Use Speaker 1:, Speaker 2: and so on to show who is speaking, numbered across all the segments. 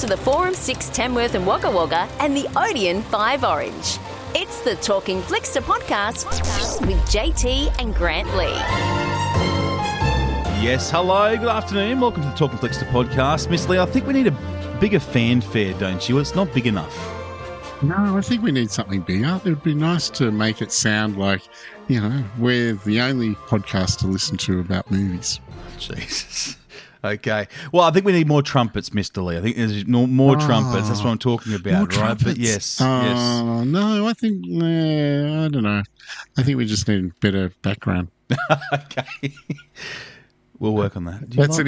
Speaker 1: to the Forum 6 Tamworth and Wagga Wagga and the Odeon 5 Orange. It's the Talkin Flickster podcast with JT and Grant Lee.
Speaker 2: Yes, hello, good afternoon. Welcome to the Talkin Flickster podcast. Miss Lee, I think we need a bigger fanfare, don't you? It's not big enough.
Speaker 3: No, I think we need something bigger. It would be nice to make it sound like, we're the only podcast to listen to about movies.
Speaker 2: Jesus. Okay. Well, I think we need more trumpets, Mr. Lee. I think there's more trumpets. That's what I'm talking about, right?
Speaker 3: Trumpets.
Speaker 2: But yes.
Speaker 3: No, I think, I don't know. I think we just need better background.
Speaker 2: Okay. We'll work on that.
Speaker 3: That's an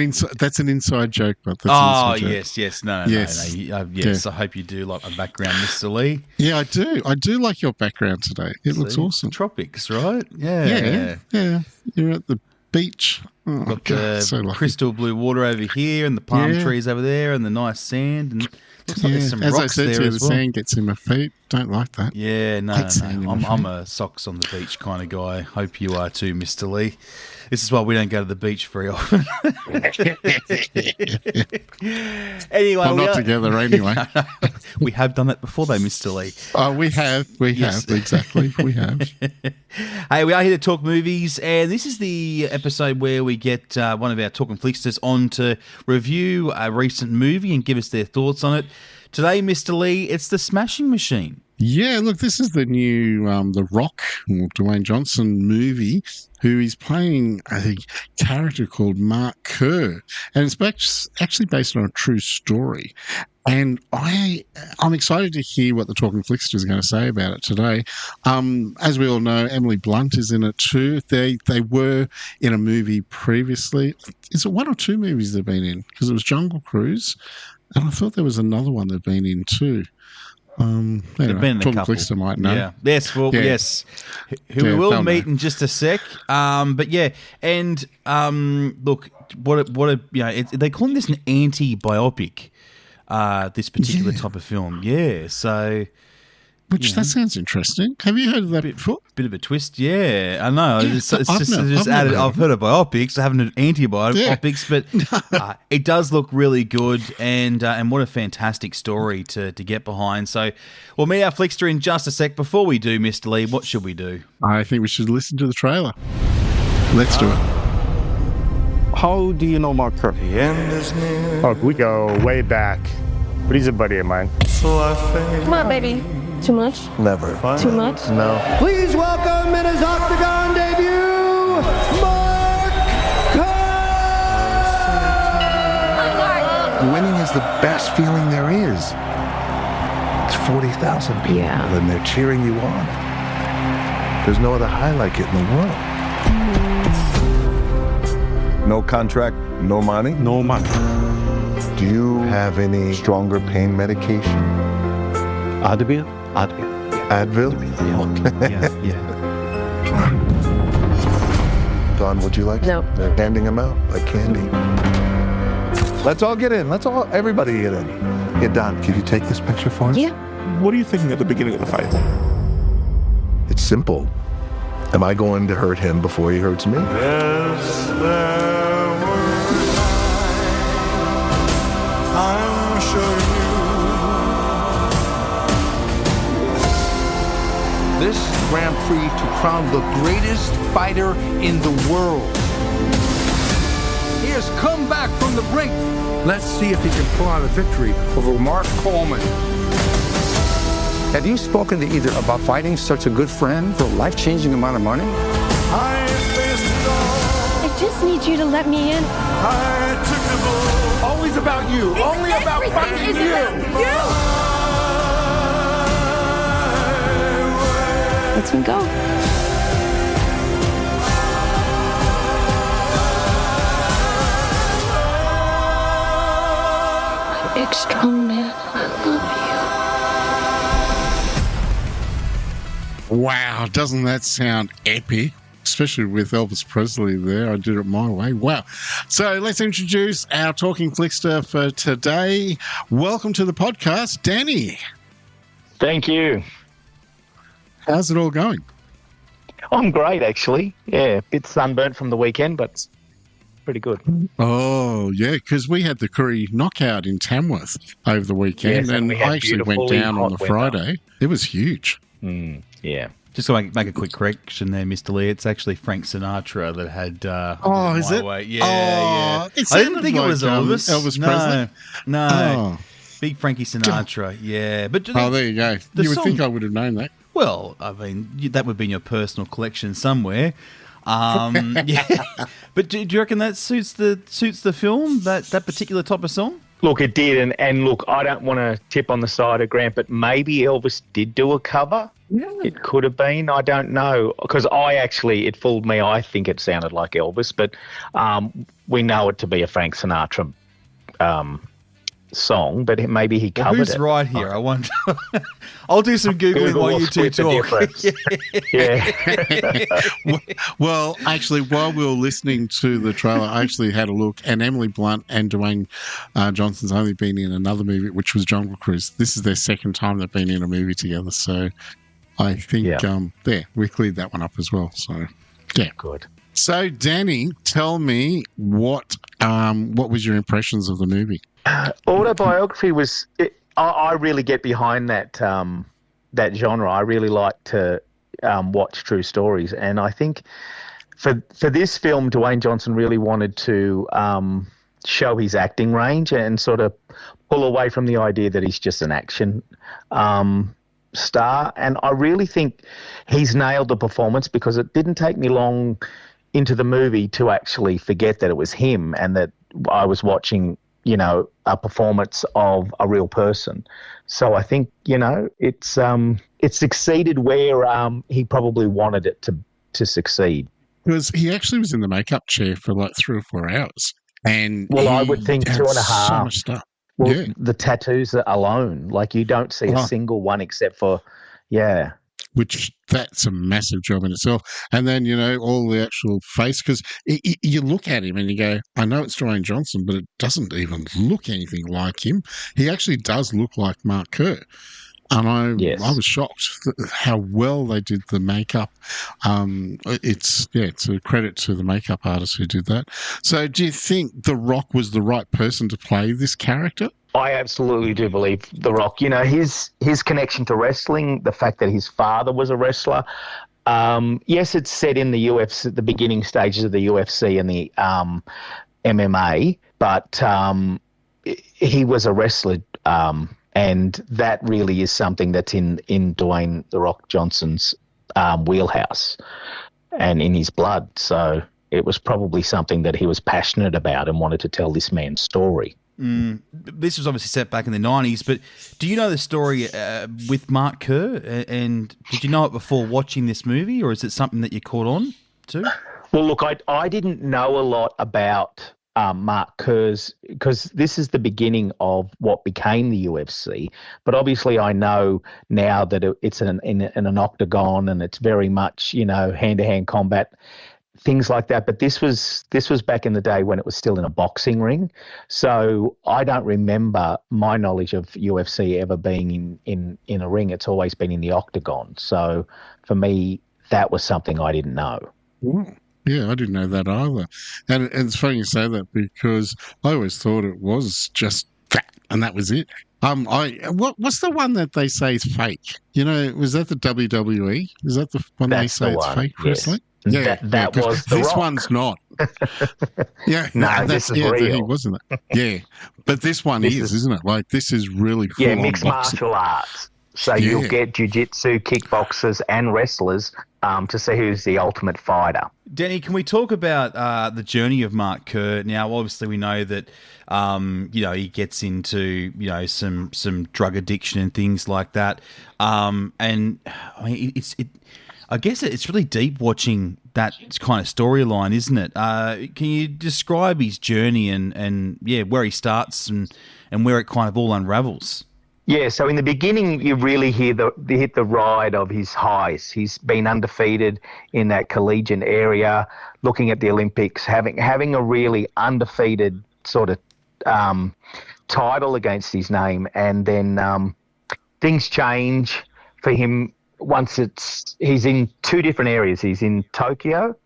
Speaker 3: inside joke, but that's an inside joke.
Speaker 2: Yes. No.
Speaker 3: Yes.
Speaker 2: Yes. I hope you do like my background, Mr. Lee.
Speaker 3: Yeah, I do. I do like your background today. It looks awesome.
Speaker 2: Tropics, right? Yeah.
Speaker 3: You're at the beach. Oh,
Speaker 2: got
Speaker 3: God,
Speaker 2: the crystal blue water over here and the palm trees over there and the nice sand and looks like there's some
Speaker 3: as
Speaker 2: rocks
Speaker 3: I said
Speaker 2: there
Speaker 3: to you,
Speaker 2: as
Speaker 3: the
Speaker 2: well.
Speaker 3: Sand gets in my feet. Don't like that.
Speaker 2: Yeah, no. I'm a socks on the beach kind of guy. Hope you are too, Mr. Lee. This is why we don't go to the beach very often. Anyway,
Speaker 3: well, not together anyway.
Speaker 2: We have done that before, though, Mr. Lee.
Speaker 3: Oh, we have. We have, exactly. We have.
Speaker 2: Hey, we are here to talk movies, and this is the episode where we get one of our Talkin Flicksters on to review a recent movie and give us their thoughts on it. Today, Mr. Lee, it's The Smashing Machine.
Speaker 3: Yeah, look, this is the new The Rock, or Dwayne Johnson movie, who is playing a character called Mark Kerr. And it's actually based on a true story. And I'm excited to hear what the Talkin Flickster is going to say about it today. As we all know, Emily Blunt is in it too. They were in a movie previously. Is it one or two movies they've been in? Because it was Jungle Cruise, and I thought there was another one they've been in too.
Speaker 2: Anyway, they've been in a couple.
Speaker 3: Flickster might know.
Speaker 2: Yeah. Yes. Well. Yeah. Yes. Who we will meet in just a sec. But yeah, and look, they're calling this an anti-biopic. This particular type of film. Yeah. So.
Speaker 3: That sounds interesting. Have you heard of that before?
Speaker 2: Bit of a twist, yeah. I know. I've heard of biopics. I haven't heard antibiotics, but it does look really good, and what a fantastic story to get behind. So we'll meet our Flickster in just a sec. Before we do, Mr. Lee, what should we do?
Speaker 3: I think we should listen to the trailer. Let's do it.
Speaker 4: How do you know Mark Kerr?
Speaker 5: The end is near.
Speaker 4: Oh, we go way back, but he's a buddy of mine.
Speaker 5: So I fade.
Speaker 6: Come on, baby. Too much?
Speaker 5: Never.
Speaker 6: Too much?
Speaker 5: No.
Speaker 7: Please welcome in his Octagon debut, Mark Kerr!
Speaker 8: Winning is the best feeling there is. It's 40,000 people, and they're cheering you on. There's no other high like it in the world. No contract, no money?
Speaker 4: No money.
Speaker 8: Do you have any stronger pain medication?
Speaker 4: Advil?
Speaker 8: Advil?
Speaker 4: Yeah.
Speaker 8: Don, would you like
Speaker 6: No.
Speaker 8: They're handing them out like candy. Let's all get in. Everybody get in. Yeah, Don, can you take this picture for us?
Speaker 6: Yeah.
Speaker 4: What are you thinking at the beginning of the fight?
Speaker 8: It's simple. Am I going to hurt him before he hurts me?
Speaker 5: Yes, there were times, I'm sure
Speaker 7: This Grand Prix to crown the greatest fighter in the world. He has come back from the brink. Let's see if he can pull out a victory over Mark Coleman. Have you spoken to either about fighting such a good friend for a life-changing amount of money?
Speaker 5: I faced it all.
Speaker 6: I just need you to let me in.
Speaker 5: I took the bull.
Speaker 7: Always about you. Only about fighting you.
Speaker 6: Let's me go. My big, strong man. I love you.
Speaker 3: Wow, doesn't that sound epic? Especially with Elvis Presley there. I did it my way. Wow. So let's introduce our Talkin Flickster for today. Welcome to the podcast, Danny.
Speaker 9: Thank you.
Speaker 3: How's it all going?
Speaker 9: I'm great, actually. Yeah, a bit sunburnt from the weekend, but Pretty good.
Speaker 3: Oh, yeah, because we had the Curry knockout in Tamworth over the weekend,
Speaker 9: Yes, and we had
Speaker 3: I actually went
Speaker 9: beautifully
Speaker 3: down on the
Speaker 9: hot weather.
Speaker 3: Friday. It was huge.
Speaker 9: Yeah.
Speaker 2: Just to make a quick correction there, Mr. Lee. It's actually Frank Sinatra that had.
Speaker 3: Oh, is
Speaker 2: My
Speaker 3: it?
Speaker 2: Way. Yeah,
Speaker 3: Oh,
Speaker 2: yeah.
Speaker 3: it
Speaker 2: I didn't
Speaker 3: sounded
Speaker 2: think it
Speaker 3: like,
Speaker 2: was Elvis.
Speaker 3: Elvis
Speaker 2: no,
Speaker 3: Presley?
Speaker 2: no.
Speaker 3: Oh.
Speaker 2: Big Frankie Sinatra. Yeah, but
Speaker 3: Oh, there you go.
Speaker 2: the
Speaker 3: You would
Speaker 2: song-
Speaker 3: think I would have known that.
Speaker 2: Well, I mean, that would be in your personal collection somewhere. Yeah. But do you reckon that suits the film, that particular type of song?
Speaker 9: Look, it did, and look, I don't want to tip on the side of Grant, but maybe Elvis did do a cover. Yeah. It could have been. I don't know, because it fooled me. I think it sounded like Elvis, but we know it to be a Frank Sinatra song, but maybe he covered
Speaker 2: who's
Speaker 9: it.
Speaker 2: Right here? I wonder. I'll do some Googling while you two talk.
Speaker 9: Yeah.
Speaker 3: Well, actually, while we were listening to the trailer, I actually had a look, and Emily Blunt and Dwayne Johnson's only been in another movie, which was Jungle Cruise. This is their second time they've been in a movie together, so I think, we cleared that one up as well. So, yeah.
Speaker 9: Good.
Speaker 3: So, Danny, tell me what was your impressions of the movie?
Speaker 9: Autobiography was. I really get behind that that genre. I really like to watch true stories, and I think for this film, Dwayne Johnson really wanted to show his acting range and sort of pull away from the idea that he's just an action star. And I really think he's nailed the performance, because it didn't take me long into the movie to actually forget that it was him and that I was watching, a performance of a real person. So I think, it succeeded where he probably wanted it to succeed.
Speaker 3: Because he actually was in the makeup chair for like 3 or 4 hours. And
Speaker 9: I would think 2.5.
Speaker 3: So much stuff.
Speaker 9: Well,
Speaker 3: yeah.
Speaker 9: The tattoos alone, like you don't see a single one except for,
Speaker 3: Which that's a massive job in itself. And then, all the actual face, because you look at him and you go, I know it's Dwayne Johnson, but it doesn't even look anything like him. He actually does look like Mark Kerr. And I was shocked how well they did the makeup. It's a credit to the makeup artist who did that. So do you think The Rock was the right person to play this character?
Speaker 9: I absolutely do believe The Rock. His connection to wrestling, the fact that his father was a wrestler. Yes, it's set in the UFC, the beginning stages of the UFC and the MMA, but he was a wrestler, and that really is something that's in Dwayne The Rock Johnson's wheelhouse and in his blood. So it was probably something that he was passionate about and wanted to tell this man's story.
Speaker 2: This was obviously set back in the 90s, but do you know the story with Mark Kerr? And did you know it before watching this movie, or is it something that you caught on to?
Speaker 9: Well, look, I didn't know a lot about Mark Kerr's, because this is the beginning of what became the UFC. But obviously I know now that it's in an octagon, and it's very much, hand-to-hand combat, things like that. But this was back in the day when it was still in a boxing ring. So I don't remember my knowledge of UFC ever being in a ring. It's always been in the octagon. So for me, that was something I didn't know.
Speaker 3: Yeah, I didn't know that either. And it's funny you say that, because I always thought it was just that, and that was it. What's the one that they say is fake? Was that the WWE? Is that the one they say it's fake wrestling?
Speaker 9: Yeah, that was The
Speaker 3: this
Speaker 9: Rock.
Speaker 3: one's not. Yeah,
Speaker 9: no, this is real.
Speaker 3: He wasn't it? Yeah, but this one isn't it? Like, this is really full
Speaker 9: mixed martial arts. So you'll get jiu-jitsu, kickboxers, and wrestlers to see who's the ultimate fighter.
Speaker 2: Danny, can we talk about the journey of Mark Kerr? Now, obviously, we know that he gets into some drug addiction and things like that, and I mean, I guess it's really deep watching that kind of storyline, isn't it? Can you describe his journey and where he starts and where it kind of all unravels?
Speaker 9: Yeah, so in the beginning, you really hit the ride of his highs. He's been undefeated in that collegiate area, looking at the Olympics, having a really undefeated sort of title against his name, and then things change for him once he's in 2 different areas. He's in Tokyo,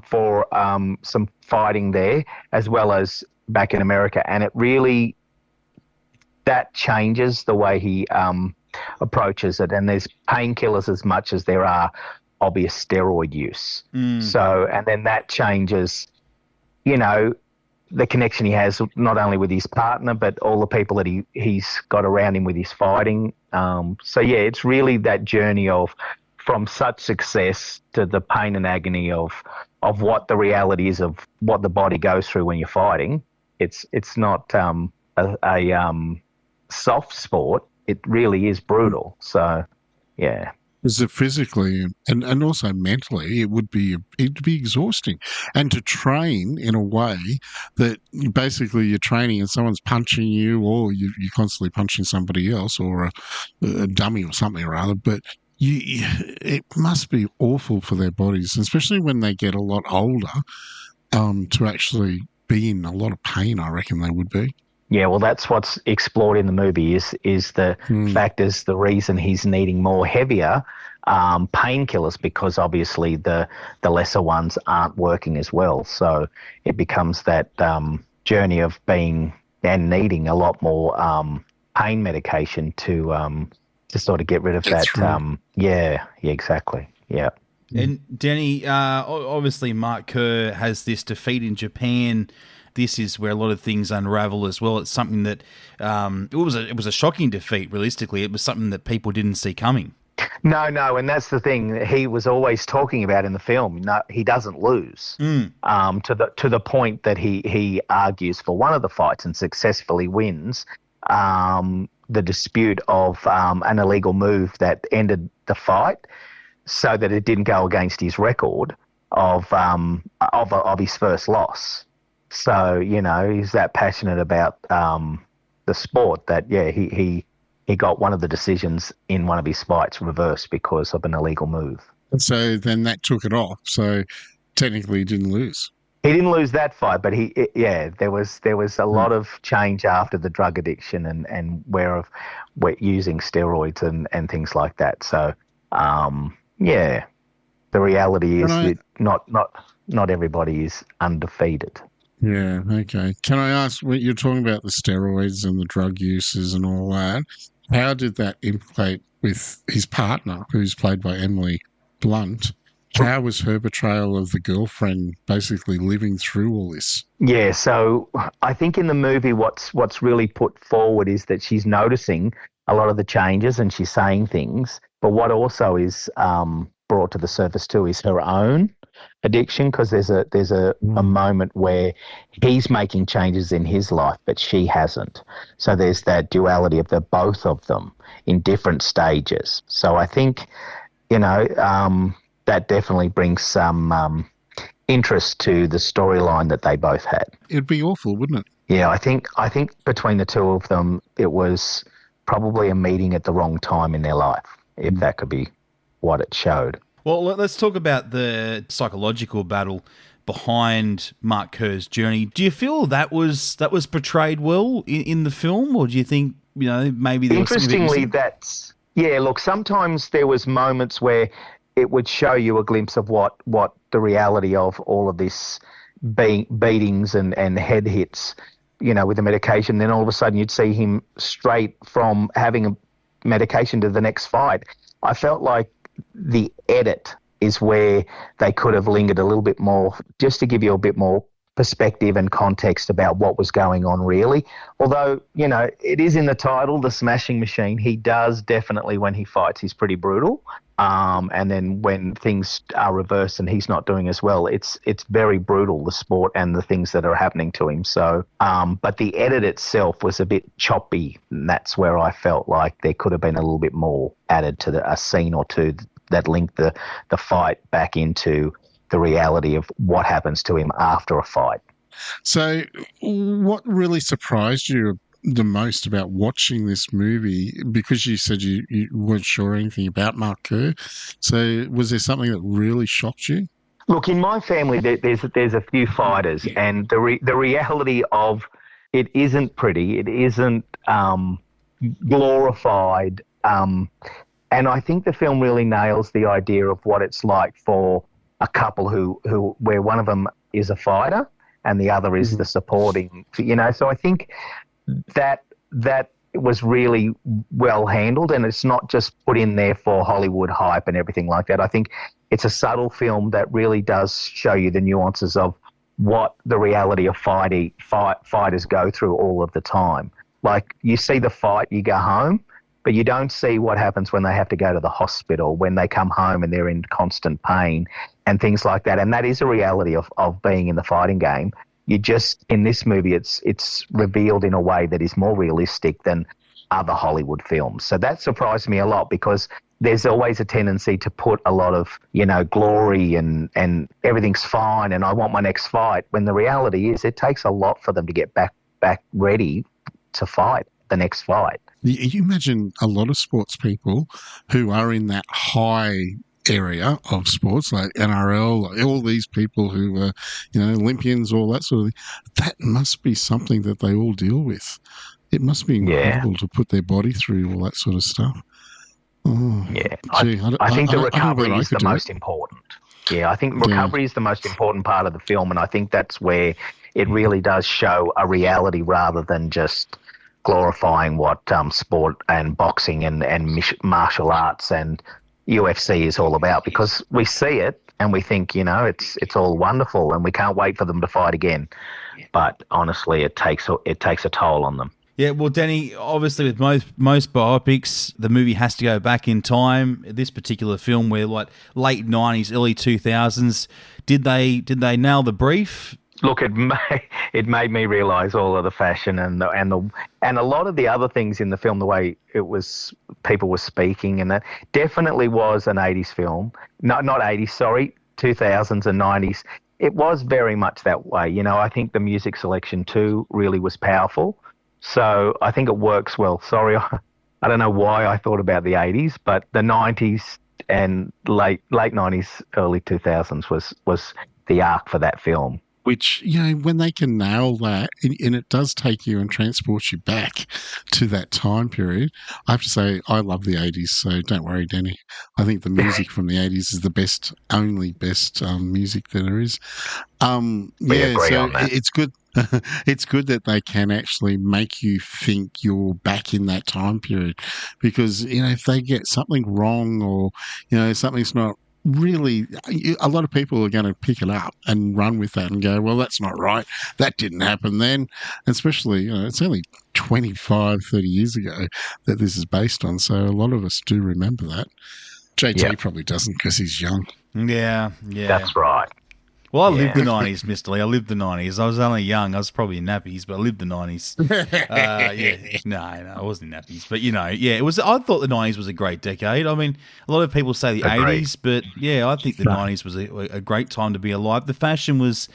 Speaker 9: for some fighting there, as well as back in America, and it really that changes the way he approaches it. And there's painkillers as much as there are obvious steroid use. So, and then that changes, the connection he has not only with his partner, but all the people that he's got around him with his fighting. So yeah, it's really that journey of from such success to the pain and agony of what the reality is of what the body goes through when you're fighting. It's not a soft sport. It really is brutal. So yeah.
Speaker 3: Is it physically and also mentally, it'd be exhausting, and to train in a way that basically you're training and someone's punching you, or you're constantly punching somebody else, or a dummy or something or other. But it must be awful for their bodies, especially when they get a lot older, to actually be in a lot of pain. I reckon they would be.
Speaker 9: Yeah, well, that's what's explored in the movie is the fact is the reason he's needing more heavier painkillers, because obviously the lesser ones aren't working as well. So it becomes that journey of being and needing a lot more pain medication to sort of get rid of
Speaker 3: that's
Speaker 9: that.
Speaker 3: Right.
Speaker 9: Yeah, exactly. Yeah.
Speaker 2: And Danny, obviously Mark Kerr has this defeat in Japan. This is where a lot of things unravel as well. It's something that it was a shocking defeat. Realistically, it was something that people didn't see coming.
Speaker 9: No, and that's the thing that he was always talking about in the film. No, he doesn't lose. To the point that he argues for one of the fights and successfully wins the dispute of an illegal move that ended the fight, so that it didn't go against his record of his first loss. So, he's that passionate about the sport that, he got one of the decisions in one of his fights reversed because of an illegal move.
Speaker 3: And so then that took it off. So technically he didn't lose.
Speaker 9: He didn't lose that fight, but there was a lot of change after the drug addiction and where using steroids and things like that. So, the reality is that not everybody is undefeated.
Speaker 3: Yeah, okay. Can I ask, when you're talking about the steroids and the drug uses and all that, how did that implicate with his partner, who's played by Emily Blunt? How was her betrayal of the girlfriend basically living through all this?
Speaker 9: Yeah, so I think in the movie what's really put forward is that she's noticing a lot of the changes and she's saying things, but what also is brought to the surface too is her own addiction, because there's a moment where he's making changes in his life but she hasn't. So there's that duality of the both of them in different stages. So I think that definitely brings some interest to the storyline that they both had.
Speaker 3: It'd be awful, wouldn't it?
Speaker 9: Yeah, I think between the two of them it was probably a meeting at the wrong time in their life, if that could be what it showed.
Speaker 2: Well, let's talk about the psychological battle behind Mark Kerr's journey. Do you feel that was portrayed well in the film, or do you think maybe there was
Speaker 9: interestingly look, sometimes there was moments where it would show you a glimpse of what the reality of all of this beatings and head hits, with the medication. Then all of a sudden you'd see him straight from having a medication to the next fight. I felt like the edit is where they could have lingered a little bit more, just to give you a bit more perspective and context about what was going on really. Although, it is in the title, The Smashing Machine. He does definitely, when he fights, he's pretty brutal. And then when things are reversed and he's not doing as well, it's very brutal, the sport and the things that are happening to him. So, but the edit itself was a bit choppy, and that's where I felt like there could have been a little bit more added to a scene or two that linked the fight back into the reality of what happens to him after a fight.
Speaker 3: So what really surprised you the most about watching this movie, because you said you weren't sure anything about Mark Kerr, so was there something that really shocked you?
Speaker 9: Look, in my family, there's a few fighters, and the reality of it isn't pretty, it isn't glorified, and I think the film really nails the idea of what it's like for a couple who where one of them is a fighter and the other is the supporting, so I think that was really well handled, and it's not just put in there for Hollywood hype and everything like that. I think it's a subtle film that really does show you the nuances of what the reality of fighters go through all of the time. Like, you see the fight, you go home, but you don't see what happens when they have to go to the hospital, when they come home and they're in constant pain and things like that. And that is a reality of being in the fighting game. In this movie, it's revealed in a way that is more realistic than other Hollywood films. So that surprised me a lot, because there's always a tendency to put a lot of, glory and everything's fine and I want my next fight, when the reality is it takes a lot for them to get back ready to fight the next fight.
Speaker 3: You imagine a lot of sports people who are in that high area of sports, like NRL, all these people who are, Olympians, all that sort of thing. That must be something that they all deal with. It must be incredible to put their body through all that sort of stuff. Oh,
Speaker 9: yeah,
Speaker 3: gee,
Speaker 9: I think the recovery is the most important. Yeah, I think recovery is the most important part of the film, and I think that's where it really does show a reality rather than just glorifying what sport and boxing and martial arts and UFC is all about, because we see it and we think, it's all wonderful and we can't wait for them to fight again. But honestly, it takes a toll on them.
Speaker 2: Yeah, well, Danny, obviously with most biopics, the movie has to go back in time. This particular film, where like late 90s, early 2000s, did they nail the brief?
Speaker 9: Look, it made me realise all of the fashion and a lot of the other things in the film, the way people were speaking, and that definitely was an 80s film. Not 80s, sorry, 2000s and 90s. It was very much that way. I think the music selection too really was powerful. So I think it works well. Sorry, I don't know why I thought about the 80s, but the 90s and late 90s, early 2000s was the arc for that film.
Speaker 3: Which, when they can nail that, and it does take you and transport you back to that time period. I have to say, I love the 80s, so don't worry, Danny. I think the music from the 80s is the only best music that there is.
Speaker 9: We agree on that.
Speaker 3: It's good. It's good that they can actually make you think you're back in that time period, because, if they get something wrong or, something's not really, a lot of people are going to pick it up and run with that and go, well, that's not right. That didn't happen then. And especially, it's only 25, 30 years ago that this is based on. So a lot of us do remember that. JT probably doesn't because he's young.
Speaker 2: Yeah.
Speaker 9: That's right.
Speaker 2: Well, I lived the 90s, Mr. Lee. I lived the 90s. I was only young. I was probably in nappies, but I lived the 90s. No, I wasn't in nappies. But, it was. I thought the 90s was a great decade. I mean, a lot of people say the 80s, but, I think the 90s was a great time to be alive. The fashion was,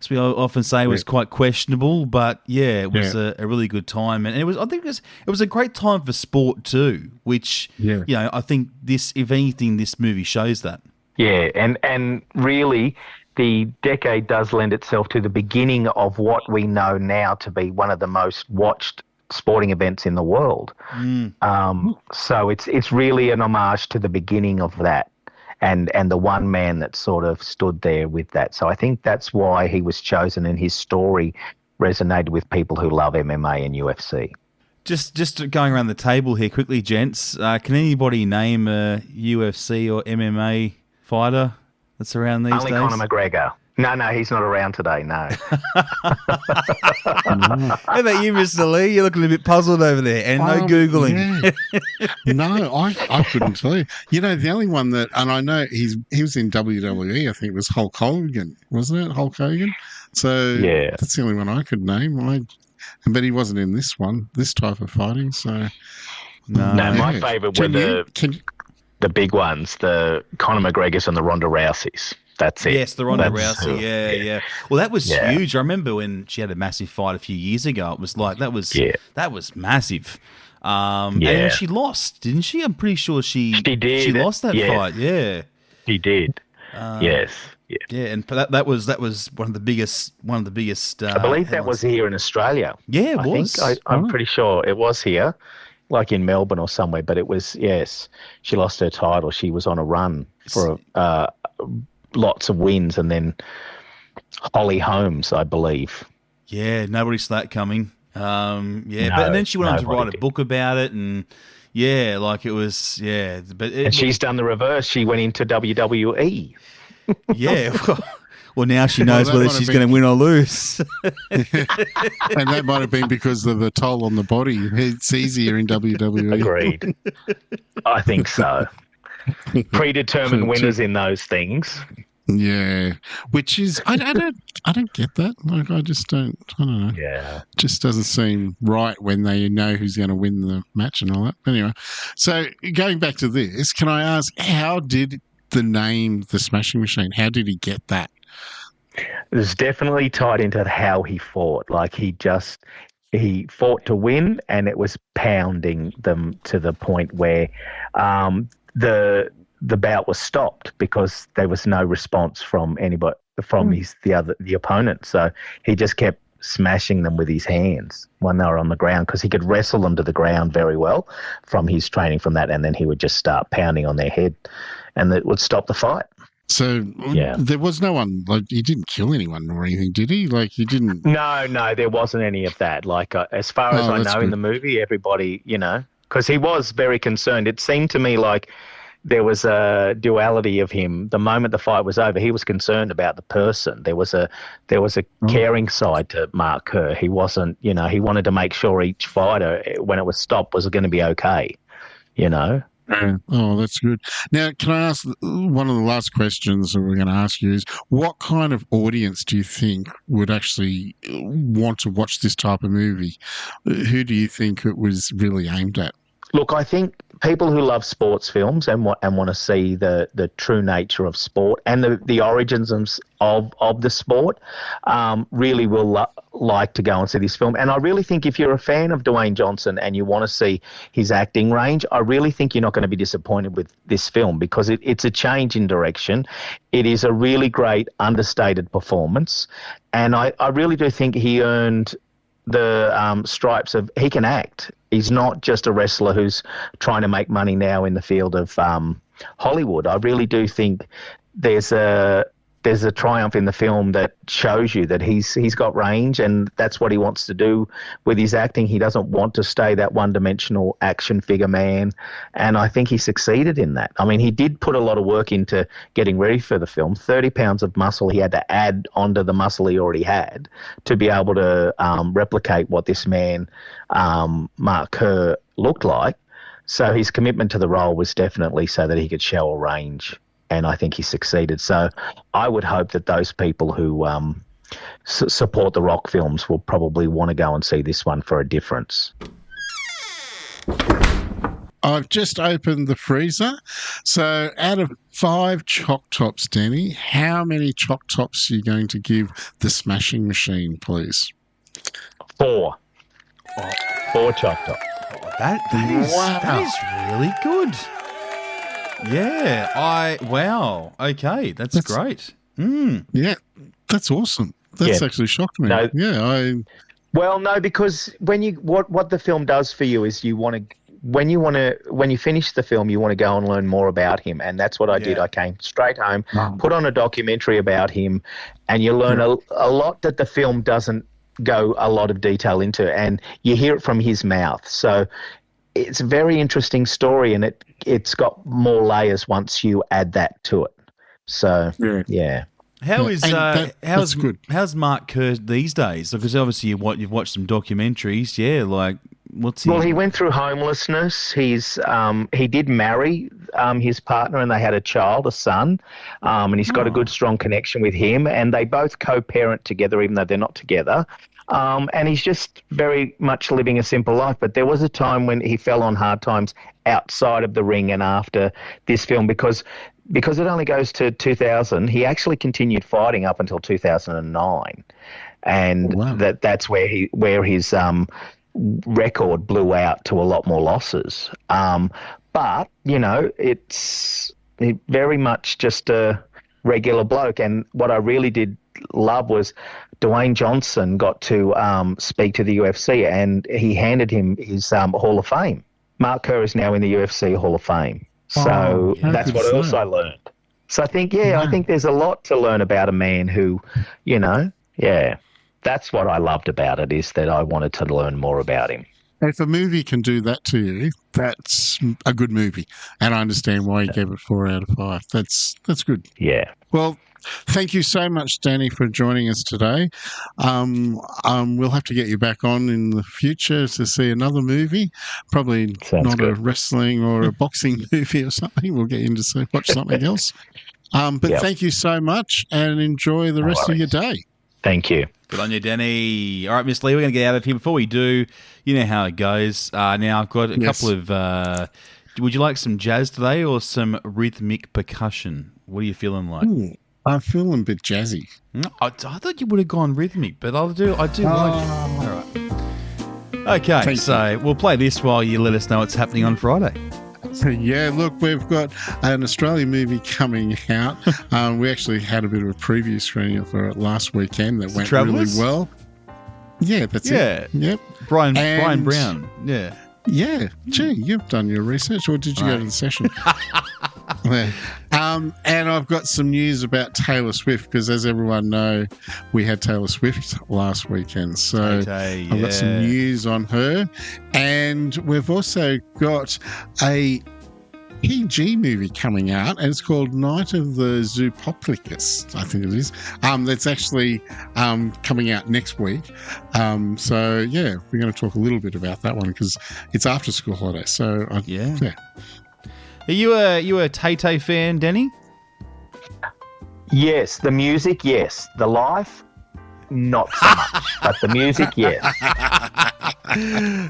Speaker 2: as we often say, was quite questionable, but, it was a really good time. And I think it was a great time for sport too, which, I think if anything, this movie shows that.
Speaker 9: Yeah, and really, the decade does lend itself to the beginning of what we know now to be one of the most watched sporting events in the world. So it's really an homage to the beginning of that and the one man that sort of stood there with that. So I think that's why he was chosen, and his story resonated with people who love MMA and UFC.
Speaker 2: Just going around the table here quickly, gents, can anybody name a UFC or MMA fighter that's around these days?
Speaker 9: Only Conor McGregor. No, he's not around today, no.
Speaker 2: How about you, Mr. Lee? You're looking a bit puzzled over there, and no Googling.
Speaker 3: Yeah. No, I couldn't tell you. The only one that, and I know he was in WWE, I think it was Hulk Hogan, wasn't it? Hulk Hogan? So that's the only one I could name. But he wasn't in this type of fighting, so...
Speaker 9: No, my favourite were the big ones, the Conor McGregors and the Ronda Rouseys. That's it.
Speaker 2: Yes, the Ronda Rousey. Yeah. Well, that was huge. I remember when she had a massive fight a few years ago. It was like that was massive. And she lost, didn't she? I'm pretty sure she did. She lost that fight. Yeah,
Speaker 9: she did. Yes.
Speaker 2: Yeah, and that was one of the biggest.
Speaker 9: I believe that was here in Australia.
Speaker 2: Yeah, it was.
Speaker 9: I'm pretty sure it was here. Like in Melbourne or somewhere, but it was, she lost her title. She was on a run for lots of wins, and then Holly Holmes, I believe.
Speaker 2: Yeah, nobody saw that coming. Yeah,
Speaker 9: No,
Speaker 2: but and then she went on to
Speaker 9: nobody
Speaker 2: write a
Speaker 9: did.
Speaker 2: book about it, and yeah, like it was, yeah. But
Speaker 9: And she's done the reverse. She went into WWE.
Speaker 2: yeah. Well, now she knows
Speaker 3: that
Speaker 2: whether
Speaker 3: might have
Speaker 2: she's
Speaker 3: been-
Speaker 2: going to win or lose.
Speaker 3: And that might have been because of the toll on the body. It's easier in WWE.
Speaker 9: Agreed. I think so. Predetermined winners in those things.
Speaker 3: Yeah, which is I don't get that. Like I don't know.
Speaker 9: Yeah.
Speaker 3: It just doesn't seem right when they know who's going to win the match and all that. Anyway, so going back to this, can I ask how did the name the Smashing Machine? How did he get that?
Speaker 9: It was definitely tied into how he fought. Like he fought to win, and it was pounding them to the point where the bout was stopped because there was no response from anybody, from the opponent. So he just kept smashing them with his hands when they were on the ground, because he could wrestle them to the ground very well from his training from that, and then he would just start pounding on their head, and it would stop the fight.
Speaker 3: So there was no one, like he didn't kill anyone or anything, did he? Like he didn't.
Speaker 9: No, there wasn't any of that. Like as far as I know in the movie, everybody, because he was very concerned. It seemed to me like there was a duality of him. The moment the fight was over, he was concerned about the person. There was a caring side to Mark Kerr. He wasn't, he wanted to make sure each fighter, when it was stopped, was going to be okay.
Speaker 3: Oh, that's good. Now, can I ask one of the last questions that we're going to ask you is what kind of audience do you think would actually want to watch this type of movie? Who do you think it was really aimed at?
Speaker 9: Look, I think people who love sports films and want to see the true nature of sport and the origins of the sport really will like to go and see this film. And I really think if you're a fan of Dwayne Johnson and you want to see his acting range, I really think you're not going to be disappointed with this film, because it's a change in direction. It is a really great understated performance. And I really do think he earned the stripes of he can act. He's not just a wrestler who's trying to make money now in the field of Hollywood. I really do think there's a triumph in the film that shows you that he's got range, and that's what he wants to do with his acting. He doesn't want to stay that one-dimensional action figure man, and I think he succeeded in that. I mean, he did put a lot of work into getting ready for the film. 30 pounds of muscle he had to add onto the muscle he already had to be able to replicate what this man, Mark Kerr, looked like. So his commitment to the role was definitely so that he could show a range, and I think he succeeded. So I would hope that those people who support the Rock films will probably want to go and see this one for a difference.
Speaker 3: I've just opened the freezer. So out of 5 choc tops, Danny, how many choc tops are you going to give the Smashing Machine, please?
Speaker 9: 4. 4 choc tops.
Speaker 2: That is really good. Yeah, wow. Okay, that's great.
Speaker 3: Yeah, that's awesome. That's actually shocked me.
Speaker 9: No, Well, no, because what the film does for you is when you finish the film, you want to go and learn more about him, and that's what I did. I came straight home, put on a documentary about him, and you learn a lot that the film doesn't go a lot of detail into, and you hear it from his mouth. So it's a very interesting story, and it's got more layers once you add that to it. So yeah.
Speaker 2: How's Mark Kerr these days? Because obviously you've watched some documentaries. Yeah, like what's he?
Speaker 9: Well, he went through homelessness. He did marry his partner, and they had a son. And he's got a good, strong connection with him, and they both co-parent together, even though they're not together. And he's just very much living a simple life. But there was a time when he fell on hard times outside of the ring and after this film, because it only goes to 2000. He actually continued fighting up until 2009, and that's where his record blew out to a lot more losses. But it's very much just a regular bloke. And what I really did love was Dwayne Johnson got to speak to the UFC, and he handed him his Hall of Fame. Mark Kerr is now in the UFC Hall of Fame. So that's what else I learned. So I think there's a lot to learn about a man who, that's what I loved about it, is that I wanted to learn more about him.
Speaker 3: If a movie can do that to you, that's a good movie. And I understand why you gave it 4 out of 5. That's good.
Speaker 9: Yeah.
Speaker 3: Well, thank you so much, Danny, for joining us today. We'll have to get you back on in the future to see another movie. Probably not a wrestling or a boxing movie or something. We'll get you to watch something else. But thank you so much, and enjoy the rest of your day.
Speaker 9: Thank you.
Speaker 2: Good on you, Danny. All right, Miss Lee, we're going to get out of here. Before we do, you know how it goes. Now, I've got a couple of... would you like some jazz today or some rhythmic percussion? What are you feeling like?
Speaker 3: Ooh, I'm feeling a bit jazzy.
Speaker 2: I thought you would have gone rhythmic, but I do like it. All right. Okay, so we'll play this while you let us know what's happening on Friday.
Speaker 3: Yeah, look, we've got an Australian movie coming out. We actually had a bit of a preview screening for it last weekend that went really well. Yeah, that's it. Yep.
Speaker 2: Brian Brown. Yeah.
Speaker 3: Yeah. Gee, you've done your research, or did you go to the session? And I've got some news about Taylor Swift, because as everyone know, we had Taylor Swift last weekend. So I've got some news on her. And we've also got a PG movie coming out, and it's called Night of the Zoopoplicus, I think it is. That's actually coming out next week. So, yeah, we're going to talk a little bit about that one because it's after school holiday. So, yeah.
Speaker 2: Are you a Tay-Tay fan, Danny?
Speaker 9: Yes. The music, yes. The life, not so much. But the music, yes.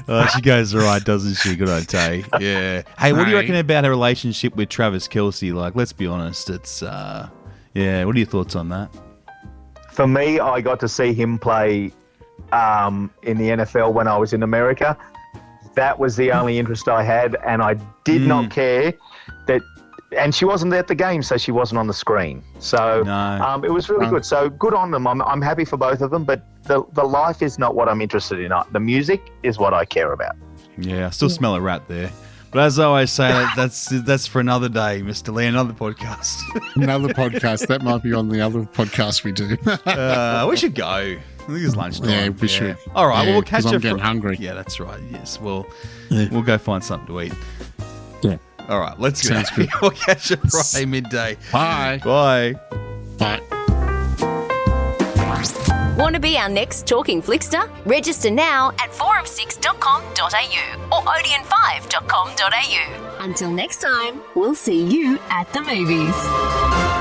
Speaker 2: Oh, she goes all right, doesn't she? Good on Tay. Yeah. Hey, what do you reckon about her relationship with Travis Kelce? Like, let's be honest. It's, what are your thoughts on that?
Speaker 9: For me, I got to see him play in the NFL when I was in America. That was the only interest I had, and I did not care that. And she wasn't at the game, so she wasn't on the screen. So it was really good. So good on them. I'm happy for both of them, but the life is not what I'm interested in. The music is what I care about.
Speaker 2: Yeah, I still smell a rat there. But as I always say, that's for another day, Mr. Lee, another podcast.
Speaker 3: Another podcast. That might be on the other podcast we do.
Speaker 2: We should go. I think it's lunchtime.
Speaker 3: Yeah, we should.
Speaker 2: All right, well, we'll catch
Speaker 3: I'm
Speaker 2: up.
Speaker 3: getting hungry.
Speaker 2: Yeah, that's right. Yes, we'll go find something to eat.
Speaker 3: Yeah.
Speaker 2: All right, let's go. We'll catch you Friday midday.
Speaker 3: Bye.
Speaker 2: Bye.
Speaker 3: Bye.
Speaker 1: Want to be our next Talking Flickster? Register now at forum6.com.au or odeon5.com.au. Until next time, we'll see you at the movies.